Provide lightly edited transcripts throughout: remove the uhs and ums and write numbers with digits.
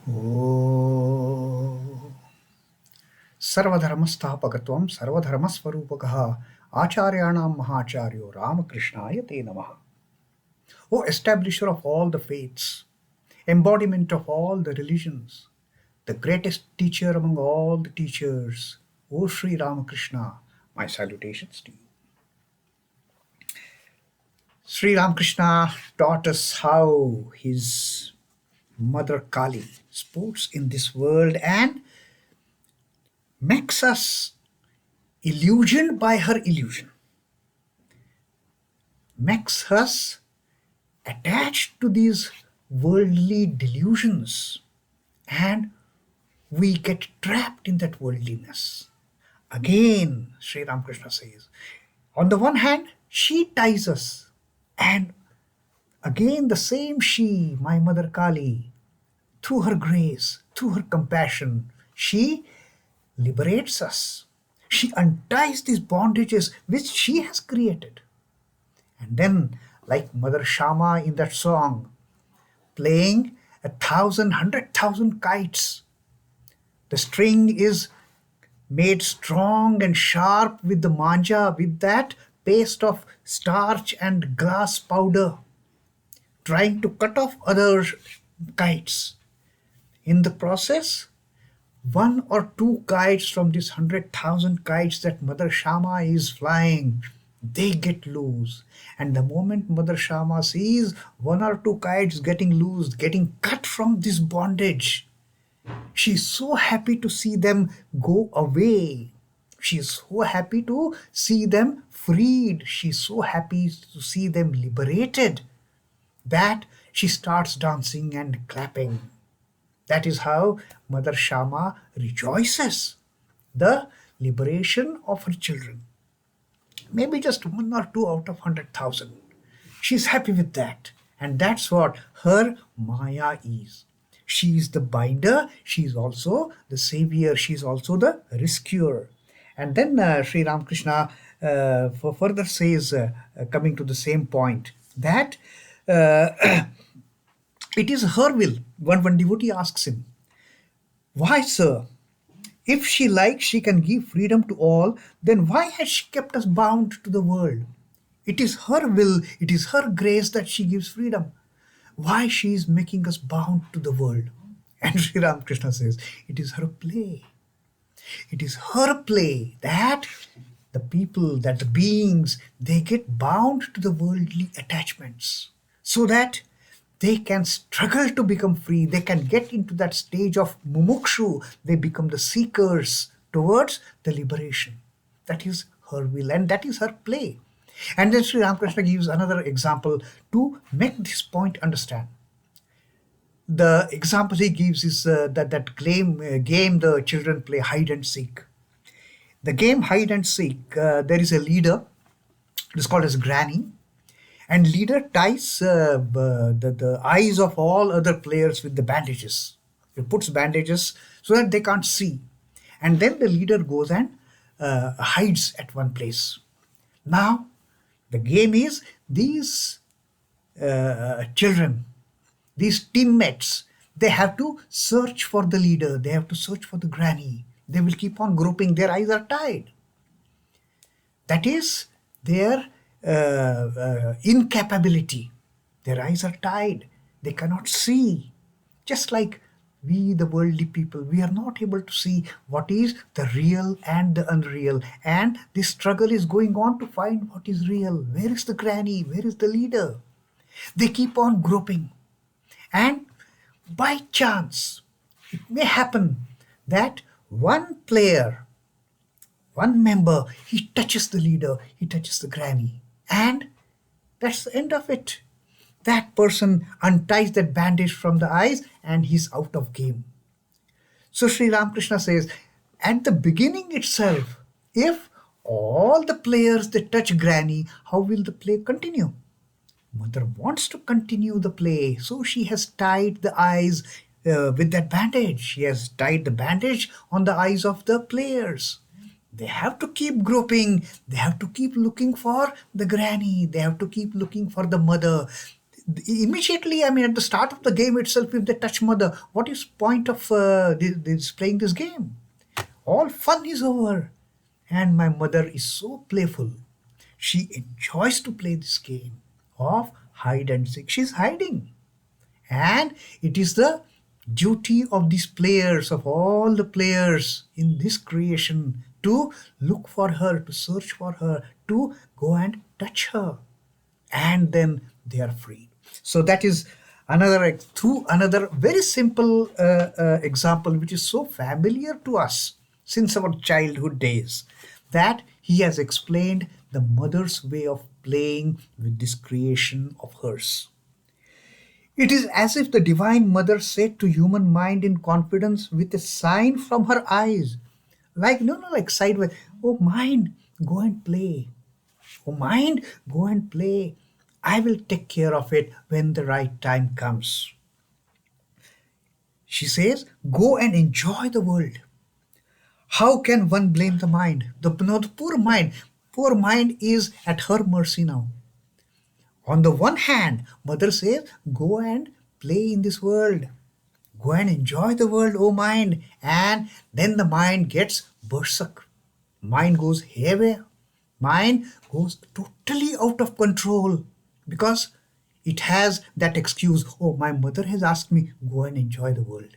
Oh, Sarvadharmastapakatvam Sarvadharmasvarupakaha Acharyanam Mahacharyo Ramakrishnaya Te Namaha. O establisher of all the faiths, embodiment of all the religions, the greatest teacher among all the teachers, O Sri Ramakrishna, my salutations to you. Sri Ramakrishna taught us how his mother Kali sports in this world and makes us illusioned by her illusion, makes us attached to these worldly delusions, and we get trapped in that worldliness. Again, Sri Ramakrishna says, on the one hand, she ties us, and again, the same she, my mother Kali, through her grace, through her compassion, she liberates us. She unties these bondages which she has created. And then, like Mother Shama in that song, playing 100,000 kites, the string is made strong and sharp with the manja, with that paste of starch and glass powder, trying to cut off other kites. In the process, one or two kites from these 100,000 kites that Mother Shama is flying, they get loose. And the moment Mother Shama sees one or two kites getting loose, getting cut from this bondage, she's so happy to see them go away. She's so happy to see them freed. She's so happy to see them liberated that she starts dancing and clapping. That is how Mother Shama rejoices the liberation of her children. Maybe just one or two out of 100,000. She's happy with that. And that's what her Maya is. She is the binder, she is also the savior, she is also the rescuer. And then Sri Ramakrishna further says, coming to the same point, that uh, it is her will. One devotee asks him, why, sir? If she likes, she can give freedom to all, then why has she kept us bound to the world? It is her will, it is her grace that she gives freedom. Why she is making us bound to the world? And Sri Ramakrishna says, it is her play. It is her play that the people, that the beings, they get bound to the worldly attachments so that they can struggle to become free. They can get into that stage of mumukshu. They become the seekers towards the liberation. That is her will and that is her play. And then Sri Ramakrishna gives another example to make this point understand. The example he gives is game the children play hide and seek. The game hide and seek, there is a leader. It's called as Granny, and leader ties the eyes of all other players with the bandages. He puts bandages so that they can't see, and then the leader goes and hides at one place. Now, the game is these children, these teammates, they have to search for the leader, they have to search for the granny. They will keep on groping, their eyes are tied. That is their incapability. Their eyes are tied, they cannot see. Just like we, the worldly people, we are not able to see what is the real and the unreal. And this struggle is going on to find what is real. Where is the granny? Where is the leader? They keep on groping. And by chance, it may happen that one player, one member, he touches the leader, he touches the granny. And that's the end of it. That person unties that bandage from the eyes and he's out of game. So Sri Ramakrishna says, at the beginning itself, if all the players they touch granny, how will the play continue? Mother wants to continue the play, so she has tied the eyes with that bandage. She has tied the bandage on the eyes of the players. They have to keep groping. They have to keep looking for the granny. They have to keep looking for the mother. Immediately, I mean, at the start of the game itself, if they touch mother, what is point of this playing this game? All fun is over. And my mother is so playful. She enjoys to play this game of hide and seek. She's hiding. And it is the duty of these players, of all the players in this creation, to look for her, to search for her, to go and touch her. And then they are free. So that is through another very simple example, which is so familiar to us since our childhood days, that he has explained the mother's way of playing with this creation of hers. It is as if the Divine Mother said to human mind in confidence with a sign from her eyes, like, no, no, like sideways, oh, mind, go and play. Oh, mind, go and play. I will take care of it when the right time comes. She says, go and enjoy the world. How can one blame the mind? The poor mind. Poor mind is at her mercy now. On the one hand, mother says, go and play in this world. Go and enjoy the world, oh mind. And then the mind gets berserk. Mind goes haywire. Mind goes totally out of control because it has that excuse, oh, my mother has asked me, go and enjoy the world.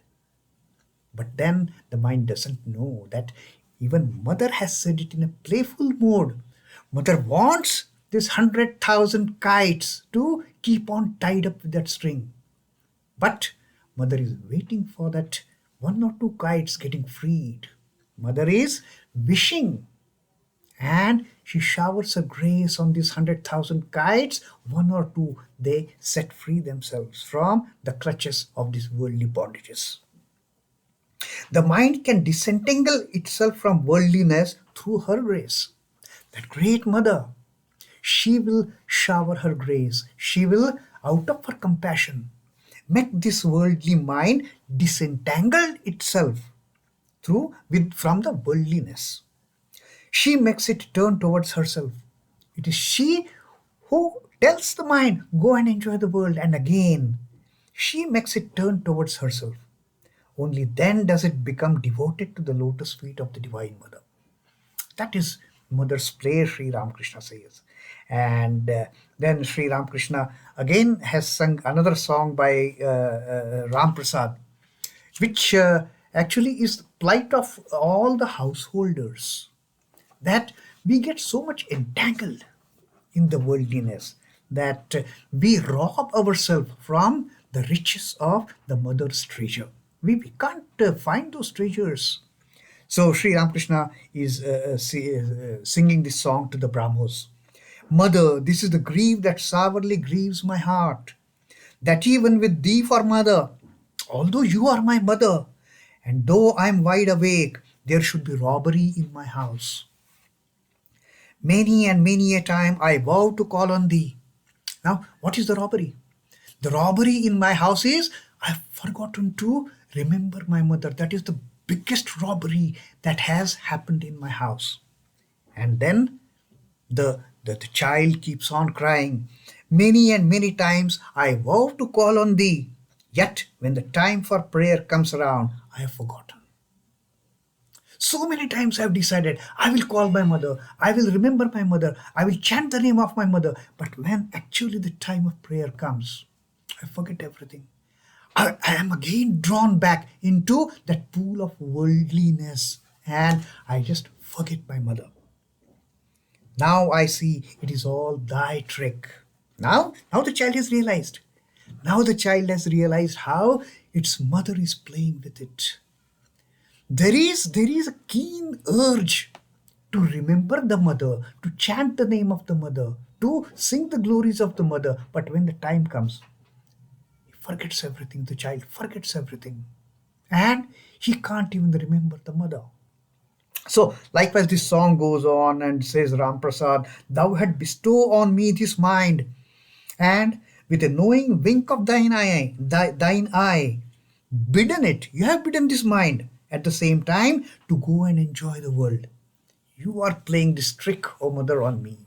But then the mind doesn't know that even mother has said it in a playful mode. Mother wants this 100,000 kites to keep on tied up with that string. But mother is waiting for that one or two kites getting freed. Mother is wishing, and she showers her grace on these 100,000 kites. One or two, they set free themselves from the clutches of these worldly bondages. The mind can disentangle itself from worldliness through her grace. That great mother, she will shower her grace. She will, out of her compassion, make this worldly mind disentangle itself from the worldliness. She makes it turn towards herself. It is she who tells the mind, go and enjoy the world. And again, she makes it turn towards herself. Only then does it become devoted to the lotus feet of the Divine Mother. That is mother's play, Sri Ramakrishna says. And then Sri Ramakrishna again has sung another song by Ram Prasad, which actually is the plight of all the householders, that we get so much entangled in the worldliness that we rob ourselves from the riches of the mother's treasure. We can't find those treasures. So Sri Ramakrishna is singing this song to the Brahmos. Mother, this is the grief that sourly grieves my heart, that even with thee for mother, although you are my mother, and though I am wide awake, there should be robbery in my house. Many and many a time I vow to call on thee. Now, what is the robbery? The robbery in my house is I've forgotten to remember my mother. That is the biggest robbery that has happened in my house. And then the child keeps on crying. Many and many times I vow to call on thee, yet when the time for prayer comes around, I have forgotten. So many times I've decided I will call my mother, I will remember my mother, I will chant the name of my mother. But when actually the time of prayer comes, I forget everything. I am again drawn back into that pool of worldliness and I just forget my mother. Now I see it is all thy trick. Now the child has realized. Now the child has realized how its mother is playing with it. There is a keen urge to remember the mother, to chant the name of the mother, to sing the glories of the mother. But when the time comes, he forgets everything. The child forgets everything. And he can't even remember the mother. So, likewise, this song goes on and says, Ram Prasad, thou had bestow on me this mind, and with a knowing wink of thine eye, bidden it, you have bidden this mind at the same time to go and enjoy the world. You are playing this trick, O mother, on me.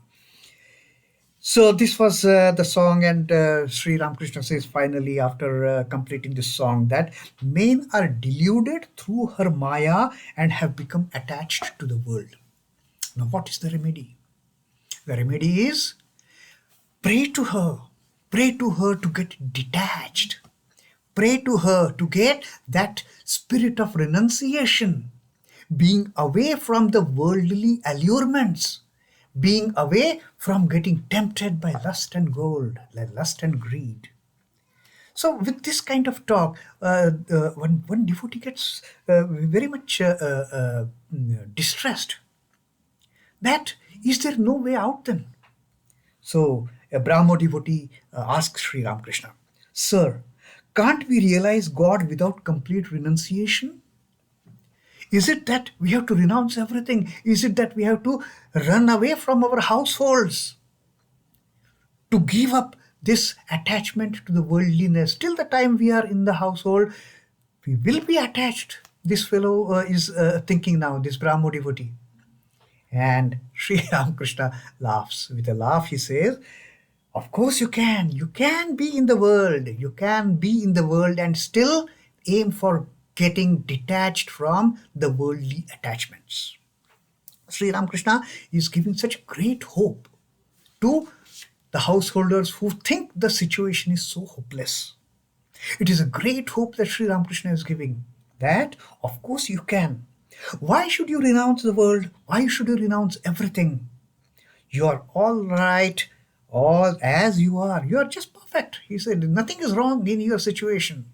So this was the song, and Sri Ramakrishna says finally, after completing this song, that men are deluded through her Maya and have become attached to the world. Now, what is the remedy? The remedy is pray to her. Pray to her to get detached. Pray to her to get that spirit of renunciation, being away from the worldly allurements, being away from getting tempted by lust and gold, like lust and greed. So, with this kind of talk, one devotee gets very much distressed. That is there no way out then? So, a Brahmo devotee asks Sri Ramakrishna, Sir, can't we realize God without complete renunciation? Is it that we have to renounce everything? Is it that we have to run away from our households to give up this attachment to the worldliness? Till the time we are in the household, we will be attached. This fellow is thinking now, this Brahmo devotee. And Sri Ramakrishna laughs. With a laugh, he says, of course you can. You can be in the world. You can be in the world and still aim for getting detached from the worldly attachments. Sri Ramakrishna is giving such great hope to the householders who think the situation is so hopeless. It is a great hope that Sri Ramakrishna is giving, that of course you can. Why should you renounce the world? Why should you renounce everything? You are all right, all as you are. You are just perfect. He said, nothing is wrong in your situation.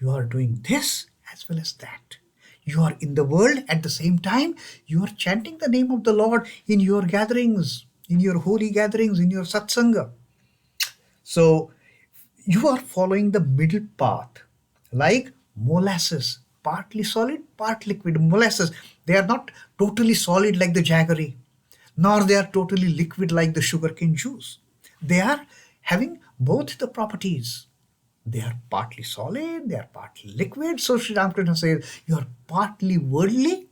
You are doing this as well as that. You are in the world at the same time. You are chanting the name of the Lord in your gatherings, in your holy gatherings, in your satsanga. So you are following the middle path, like molasses, partly solid, part liquid. Molasses, they are not totally solid like the jaggery, nor they are totally liquid like the sugarcane juice. They are having both the properties. They are partly solid, they are partly liquid. So Sri Ramakrishna says you are partly worldly,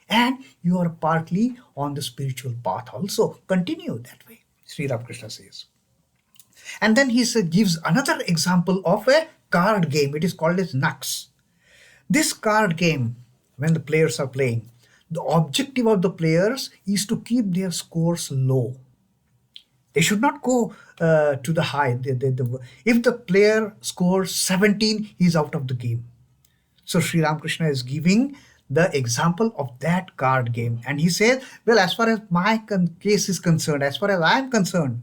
and you are partly on the spiritual path also. Continue that way, Sri Ramakrishna says. And then he gives another example of a card game. It is called as Nux. This card game, when the players are playing, the objective of the players is to keep their scores low. They should not go to the high. If the player scores 17, he's out of the game. So Sri Ramakrishna is giving the example of that card game. And he says, well, as far as my case is concerned, as far as I am concerned,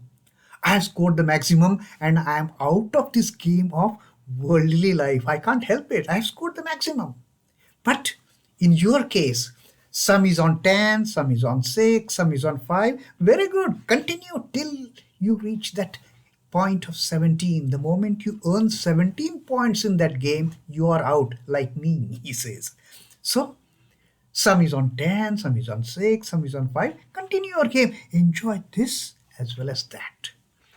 I have scored the maximum and I am out of this game of worldly life. I can't help it. I have scored the maximum. But in your case, some is on 10, some is on 6, some is on 5. Very good. Continue till you reach that point of 17. The moment you earn 17 points in that game, you are out, like me, he says. So, some is on 10, some is on 6, some is on 5. Continue your game. Enjoy this as well as that.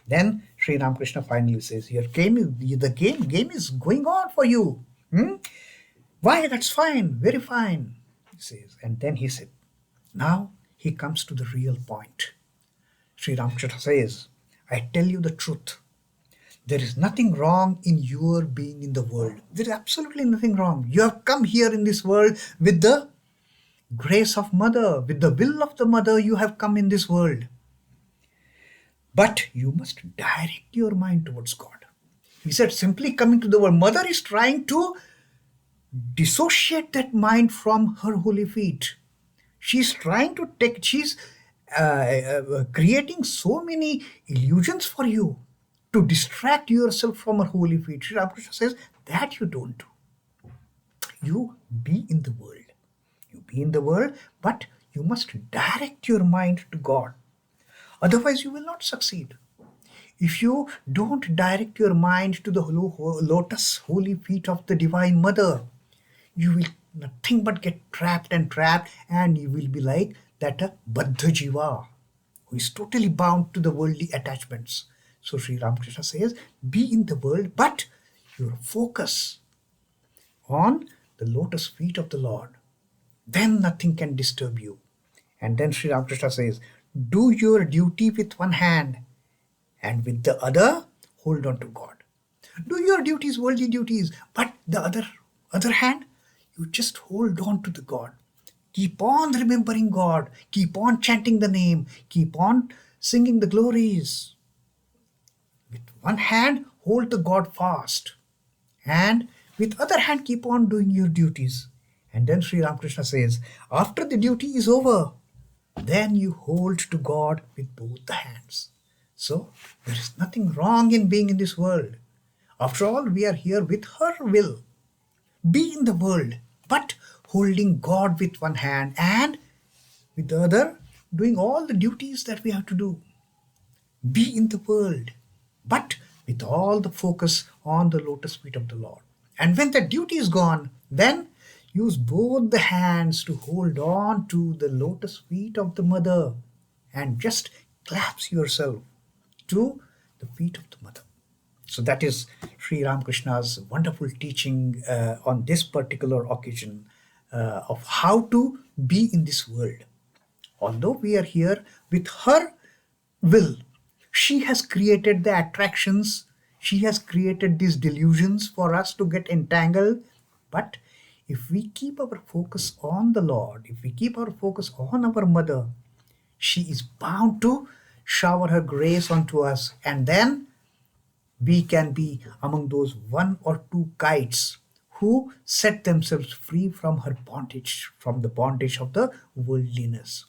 Then Sri Ramakrishna finally says, "Your game is the game is going on for you. Hmm? Why? That's fine, very fine." He says, and then he said, now he comes to the real point. Sri Ramakrishna says, "I tell you the truth. There is nothing wrong in your being in the world. There is absolutely nothing wrong. You have come here in this world with the grace of Mother, with the will of the Mother. You have come in this world." But you must direct your mind towards God. He said, simply coming to the world, Mother is trying to dissociate that mind from her holy feet. She's trying to take, she's creating so many illusions for you to distract yourself from her holy feet. Sri Ramakrishna says that you don't do. You be in the world. You be in the world, but you must direct your mind to God. Otherwise, you will not succeed. If you don't direct your mind to the lotus holy feet of the Divine Mother, you will nothing but get trapped, and you will be like that Baddha Jiva who is totally bound to the worldly attachments. So Sri Ramakrishna says, be in the world, but your focus on the lotus feet of the Lord. Then nothing can disturb you. And then Sri Ramakrishna says, do your duty with one hand, and with the other, hold on to God. Do your duties, worldly duties, but the other hand, you just hold on to the God. Keep on remembering God. Keep on chanting the name. Keep on singing the glories. With one hand, hold the God fast, and with other hand, keep on doing your duties. And then Sri Ramakrishna says, after the duty is over, then you hold to God with both the hands. So there is nothing wrong in being in this world. After all, we are here with her will. Be in the world, but holding God with one hand and with the other, doing all the duties that we have to do. Be in the world, but with all the focus on the lotus feet of the Lord. And when the duty is gone, then use both the hands to hold on to the lotus feet of the mother and just clasp yourself to the feet of the mother. So that is Sri Ramakrishna's wonderful teaching on this particular occasion of how to be in this world. Although we are here with her will, she has created the attractions, she has created these delusions for us to get entangled. But if we keep our focus on the Lord, if we keep our focus on our mother, she is bound to shower her grace onto us, and then we can be among those one or two kites who set themselves free from her bondage, from the bondage of the worldliness.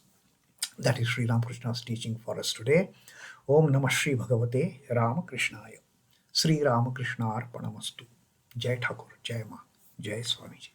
That is Sri Ramakrishna's teaching for us today. Om Namah Shri Bhagavate Ramakrishnaya. Sri Ramakrishna Arpanamastu. Jai Thakur, Jai Ma, Jai Swamiji.